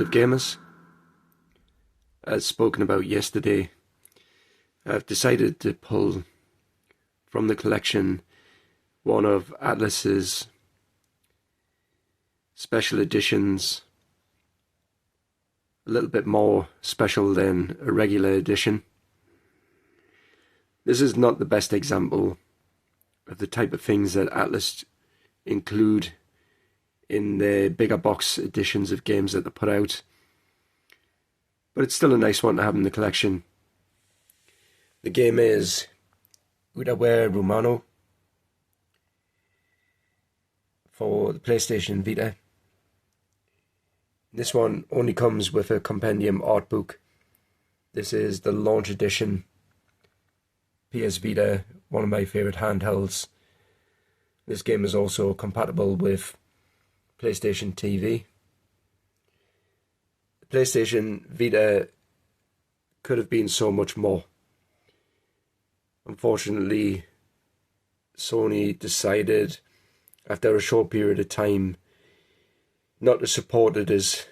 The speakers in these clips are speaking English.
of gamers. As spoken about yesterday, I've decided to pull from the collection one of Atlus's special editions, a little bit more special than a regular edition. This is not the best example of the type of things that Atlus include in their bigger box editions of games that they put out, but it's still a nice one to have in the collection. The game is Utawarerumono for the PlayStation Vita. This one only comes with a compendium art book. This is the launch edition. PS Vita, one of my favourite handhelds. This game is also compatible with PlayStation TV. The PlayStation Vita could have been so much more. Unfortunately, Sony decided after a short period of time not to support it as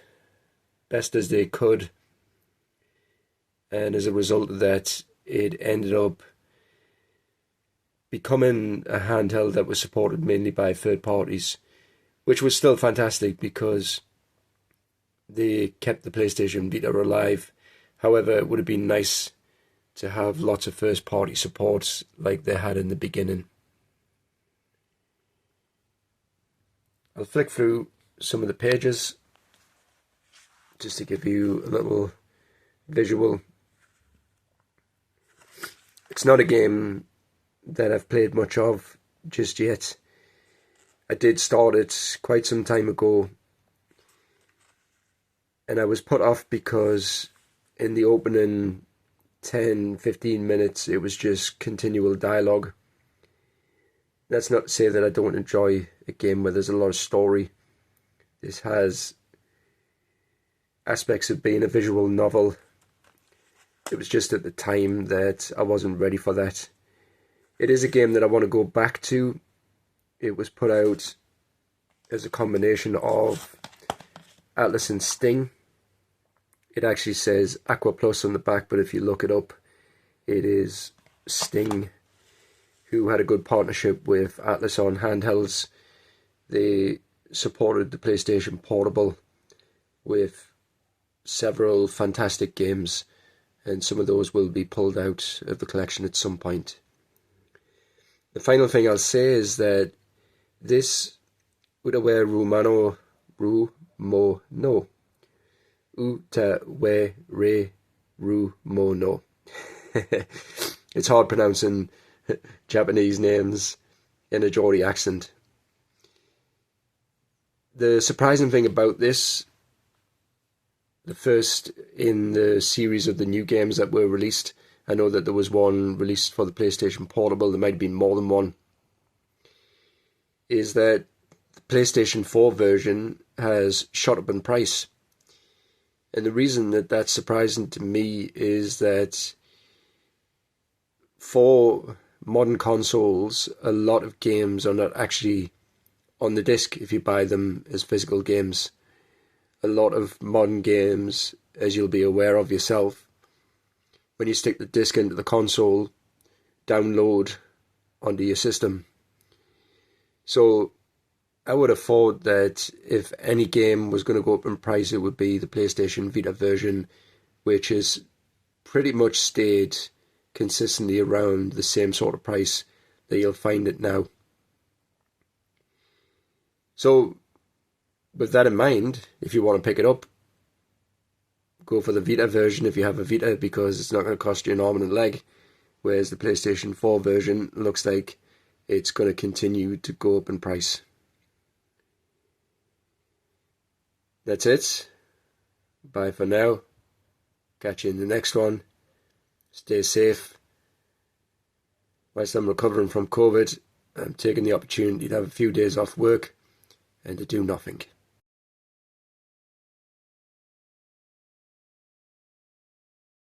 best as they could, and as a result of that, it ended up becoming a handheld that was supported mainly by third parties, which was still fantastic because they kept the PlayStation Vita alive. However, it would have been nice to have lots of first party support like they had in the beginning. I'll flick through some of the pages just to give you a little visual. It's not a game that I've played much of just yet. I did start it quite some time ago, and I was put off because in the opening 10-15 minutes it was just continual dialogue. That's not to say that I don't enjoy a game where there's a lot of story. This has aspects of being a visual novel. It was just at the time that I wasn't ready for that. It is a game that I want to go back to. It was put out as a combination of Atlus and Sting. It actually says Aqua Plus on the back, but if you look it up, it is Sting, who had a good partnership with Atlus on handhelds. They supported the PlayStation Portable with several fantastic games, and some of those will be pulled out of the collection at some point. The final thing I'll say is that this Utawarerumono it's hard pronouncing Japanese names in a Geordie accent. The surprising thing about this, the first in the series of the new games that were released, I know that there was one released for the PlayStation Portable, there might have been more than one, is that the PlayStation 4 version has shot up in price. And the reason that that's surprising to me is that for modern consoles, a lot of games are not actually on the disc if you buy them as physical games. A lot of modern games, as you'll be aware of yourself, when you stick the disc into the console, download onto your system. So I would have thought that if any game was going to go up in price, it would be the PlayStation Vita version, which has pretty much stayed consistently around the same sort of price that you'll find it now. So with that in mind, if you want to pick it up, go for the Vita version if you have a Vita, because it's not going to cost you an arm and a leg, whereas the PlayStation 4 version looks like it's going to continue to go up in price. That's it. Bye for now. Catch you in the next one. Stay safe. Whilst I'm recovering from COVID, I'm taking the opportunity to have a few days off work and to do nothing.